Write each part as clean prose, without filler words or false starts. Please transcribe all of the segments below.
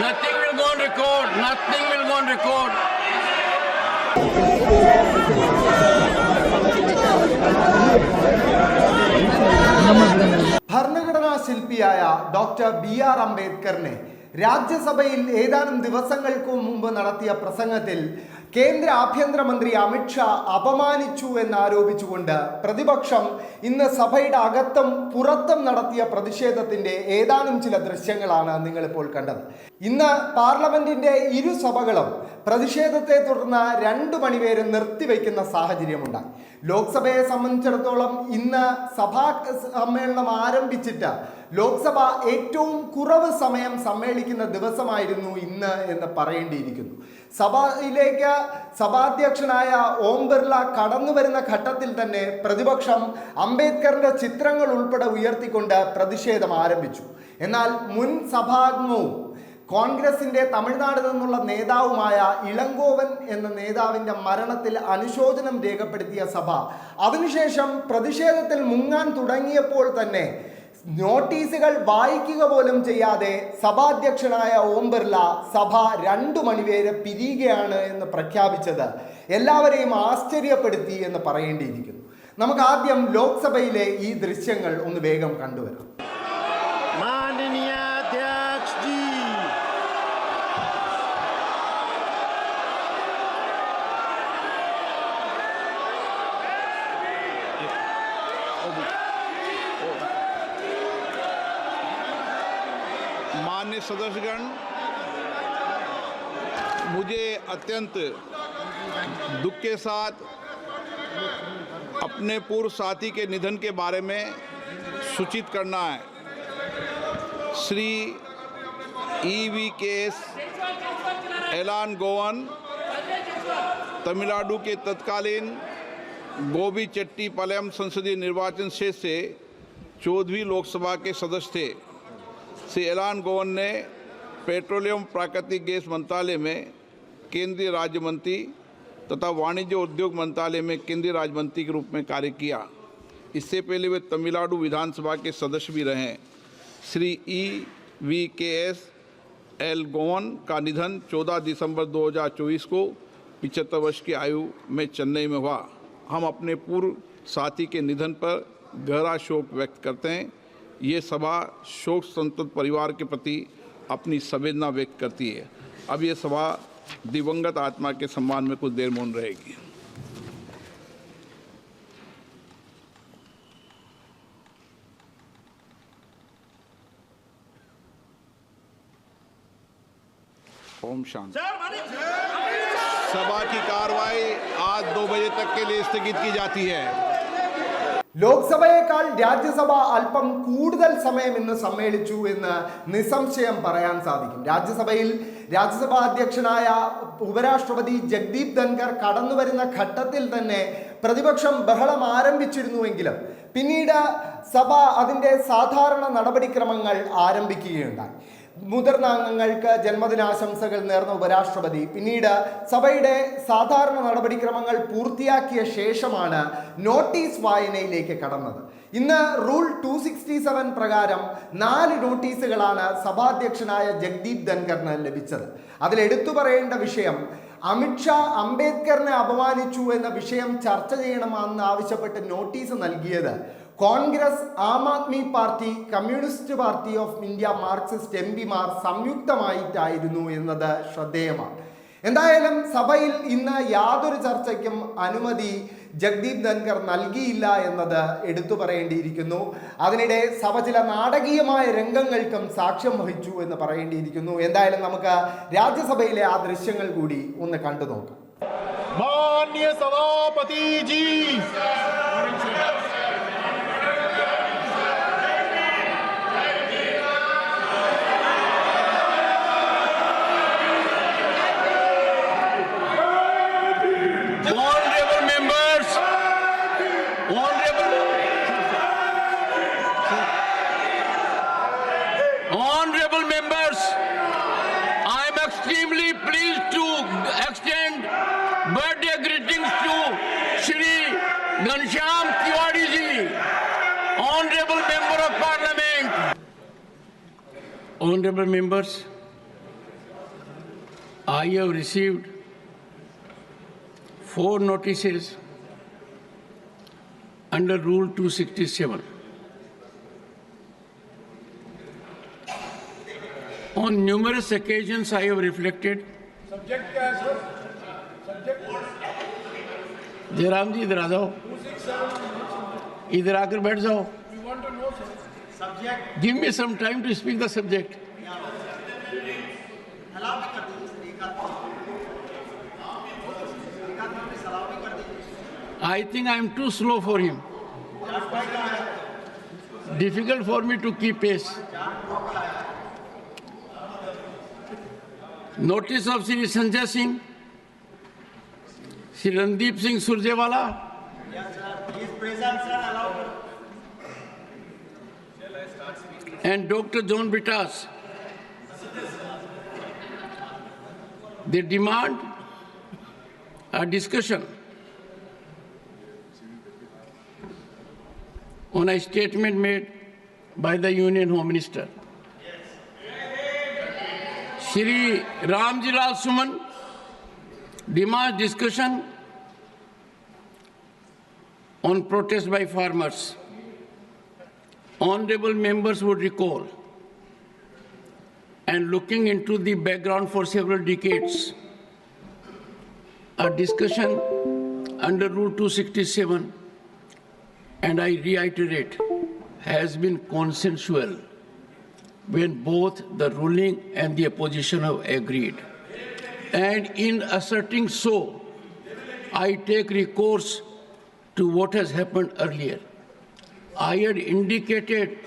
Nothing will go on record. Nothing will go on record. ഭരണഘടനാ ശില്പിയായ doctor BR അംബേദ്കറിനെ രാജ്യസഭയിൽ ഏതാനും ദിവസങ്ങൾക്ക് മുമ്പ് നടത്തിയ പ്രസംഗത്തിൽ കേന്ദ്ര ആഭ്യന്തരമന്ത്രി അമിത്ഷാ അപമാനിച്ചു എന്നാരോപിച്ചുകൊണ്ട് പ്രതിപക്ഷം ഇന്ന് സഭയുടെ അകത്തും പുറത്തും നടത്തിയ പ്രതിഷേധത്തിന്റെ ഏതാനും ചില ദൃശ്യങ്ങളാണ് നിങ്ങളിപ്പോൾ കണ്ടത്. ഇന്ന് പാർലമെന്റിന്റെ ഇരു സഭകളും പ്രതിഷേധത്തെ തുടർന്ന് 2 മണിവരെ നിർത്തിവെക്കുന്ന സാഹചര്യമുണ്ടായി. ലോക്സഭയെ സംബന്ധിച്ചിടത്തോളം ഇന്ന് സഭാ സമ്മേളനം ആരംഭിച്ചിട്ട് ലോക്സഭ ഏറ്റവും കുറവ് സമയം സമ്മേളിക്കുന്ന ദിവസമായിരുന്നു ഇന്ന് എന്ന് പറയേണ്ടിയിരിക്കുന്നു. സഭയിലേക്ക് സഭാധ്യക്ഷനായ ഓം ബിർള കടന്നു വരുന്ന ഘട്ടത്തിൽ തന്നെ പ്രതിപക്ഷം അംബേദ്കറിന്റെ ചിത്രങ്ങൾ ഉൾപ്പെടെ ഉയർത്തിക്കൊണ്ട് പ്രതിഷേധം ആരംഭിച്ചു. എന്നാൽ മുൻ സഭാംഗവും കോൺഗ്രസിന്റെ തമിഴ്നാട് നിന്നുള്ള നേതാവുമായ ഇളങ്കോവൻ എന്ന നേതാവിന്റെ മരണത്തിൽ അനുശോചനം രേഖപ്പെടുത്തിയ സഭ അതിനുശേഷം പ്രതിഷേധത്തിൽ മുങ്ങാൻ തുടങ്ങിയപ്പോൾ തന്നെ നോട്ടീസുകൾ വായിക്കുക പോലും ചെയ്യാതെ സഭാധ്യക്ഷനായ ഓം ബിർള സഭ 2 മണിവരെ പിരിയുകയാണ് എന്ന് പ്രഖ്യാപിച്ചത് എല്ലാവരെയും ആശ്ചര്യപ്പെടുത്തി എന്ന് പറയേണ്ടിയിരിക്കുന്നു. നമുക്ക് ആദ്യം ലോക്സഭയിലെ ഈ ദൃശ്യങ്ങൾ ഒന്ന് വേഗം കണ്ടുവരാം. मान्य सदस्यगण, मुझे अत्यंत दुख के साथ अपने पूर्व साथी के निधन के बारे में सूचित करना है. श्री EVKS एलान गोवन तमिलनाडु के तत्कालीन गोबीचेट्टीपालयम संसदीय निर्वाचन क्षेत्र से 14वीं लोकसभा के सदस्य थे. श्री एलान गोवन ने पेट्रोलियम प्राकृतिक गैस मंत्रालय में केंद्रीय राज्य मंत्री तथा वाणिज्य उद्योग मंत्रालय में केंद्रीय राज्य मंत्री के रूप में कार्य किया. इससे पहले वे तमिलनाडु विधानसभा के सदस्य भी रहे. श्री EVKS एल गोवन का निधन 14 दिसंबर 2024 को 75 वर्ष की आयु में चेन्नई में हुआ. हम अपने पूर्व साथी के निधन पर गहरा शोक व्यक्त करते हैं. ये सभा शोक संतप्त परिवार के प्रति अपनी संवेदना व्यक्त करती है. अब ये सभा दिवंगत आत्मा के सम्मान में कुछ देर मौन रहेगी. ओम शांति. सभा की कार्रवाई आज 2 बजे तक के लिए स्थगित की जाती है. ലോക്സഭയേക്കാൾ രാജ്യസഭ അല്പം കൂടുതൽ സമയം ഇന്ന് സമ്മേളിച്ചു എന്ന് നിസ്സംശയം പറയാൻ സാധിക്കും. രാജ്യസഭാ അധ്യക്ഷനായ ഉപരാഷ്ട്രപതി ജഗ്ദീപ് ധൻഖർ കടന്നു വരുന്ന ഘട്ടത്തിൽ തന്നെ പ്രതിപക്ഷം ബഹളം ആരംഭിച്ചിരുന്നുവെങ്കിലും പിന്നീട് സഭ അതിൻ്റെ സാധാരണ നടപടിക്രമങ്ങൾ ആരംഭിക്കുകയുണ്ടായി. മുതിർന്ന അംഗങ്ങൾക്ക് ജന്മദിനാശംസകൾ നേർന്ന ഉപരാഷ്ട്രപതി പിന്നീട് സഭയുടെ സാധാരണ നടപടിക്രമങ്ങൾ പൂർത്തിയാക്കിയ ശേഷമാണ് നോട്ടീസ് വായനയിലേക്ക് കടന്നത്. ഇന്ന് റൂൾ 267 പ്രകാരം 4 നോട്ടീസുകളാണ് സഭാധ്യക്ഷനായ ജഗ്ദീപ് ധൻഖറിന് ലഭിച്ചത്. അതിലെടുത്തു പറയേണ്ട വിഷയം അമിത്ഷാ അംബേദ്കറിനെ അപമാനിച്ചു എന്ന വിഷയം ചർച്ച ചെയ്യണമെന്ന് ആവശ്യപ്പെട്ട് നോട്ടീസ് നൽകിയത് Congress, Aam Aadmi Party, Communist Party of India, Marxist MPമാർ സംയുക്തമായിട്ടായിരുന്നു എന്നത് ശ്രദ്ധേയമാണ്. എന്തായാലും സഭയിൽ ഇന്ന് യാതൊരു ചർച്ചയ്ക്കും അനുമതി ജഗ്ദീപ് ധൻഖർ നൽകിയില്ല എന്നത് എടുത്തു പറയേണ്ടിയിരിക്കുന്നു. അതിനിടെ സഭ ചില നാടകീയമായ രംഗങ്ങൾക്കും സാക്ഷ്യം വഹിച്ചു എന്ന് പറയേണ്ടിയിരിക്കുന്നു. എന്തായാലും നമുക്ക് രാജ്യസഭയിലെ ആ ദൃശ്യങ്ങൾ കൂടി ഒന്ന് കണ്ടു നോക്കാം. മാന്യ സഭാപതി G, Honorable members, I am extremely pleased to extend birthday greetings to Shri Ghanshyam Tiwari ji, Honorable Member of Parliament. Honorable members, I have received 4 notices under Rule 267. On numerous occasions, I have reflected. Subject क्या है sir? Subject Jairam जी इधर आ जाओ, इधर आकर बैठ जाओ. We want to know sir. Subject Give me some time to speak the subject. I think I am too slow for him. Difficult for me to keep pace. Notice of Sri Sanjay Singh, Sri Randeep Singh Surjewala. Yes, sir. He is present, sir. Allow. And Dr. John Britas. They demand a discussion on a statement made by the Union Home Minister. Shri Ramji Lal Suman demands discussion on protest by farmers. Honorable members would recall, and looking into the background for several decades, a discussion under Rule 267, and I reiterate, has been consensual when both the ruling and the opposition have agreed. And in asserting so, I take recourse to what has happened earlier. I had indicated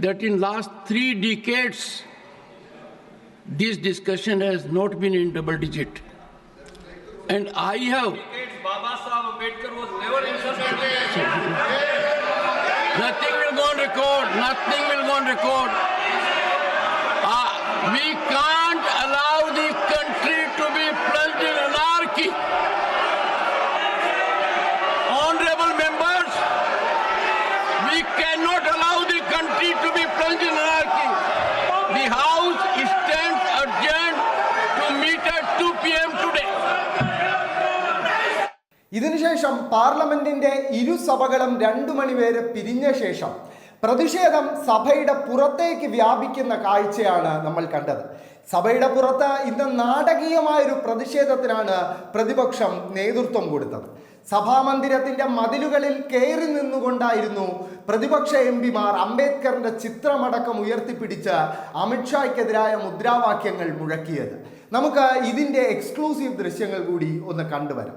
that in last 3 decades, this discussion has not been in double digit. And I have... Baba Sahib Ambedkar was never insulted. Nothing will go on record. Nothing will go on record. We can't allow the country to be plunged in anarchy. Honorable members, we cannot allow the country to be plunged in anarchy. The House stands adjourned to meet at 2 p.m. today. ഇതിനുശേഷം പാർലമെന്റിന്റെ ഇരുസഭകളും 2 മണിവരെ പിരിഞ്ഞ ശേഷം പ്രതിഷേധം സഭയുടെ പുറത്തേക്ക് വ്യാപിക്കുന്ന കാഴ്ചയാണ് നമ്മൾ കണ്ടത്. സഭയുടെ പുറത്ത് ഇന്ന് നാടകീയമായൊരു പ്രതിഷേധത്തിനാണ് പ്രതിപക്ഷം നേതൃത്വം കൊടുത്തത്. സഭാമന്ദിരത്തിന്റെ മതിലുകളിൽ കയറി നിന്നുകൊണ്ടായിരുന്നു പ്രതിപക്ഷ എംപിമാർ അംബേദ്കറിന്റെ ചിത്രമടക്കം ഉയർത്തിപ്പിടിച്ച് അമിത്ഷായ്ക്കെതിരായ മുദ്രാവാക്യങ്ങൾ മുഴക്കിയത്. നമുക്ക് ഇതിന്റെ എക്സ്ക്ലൂസീവ് ദൃശ്യങ്ങൾ കൂടി ഒന്ന് കണ്ടുവരാം.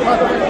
Thank you.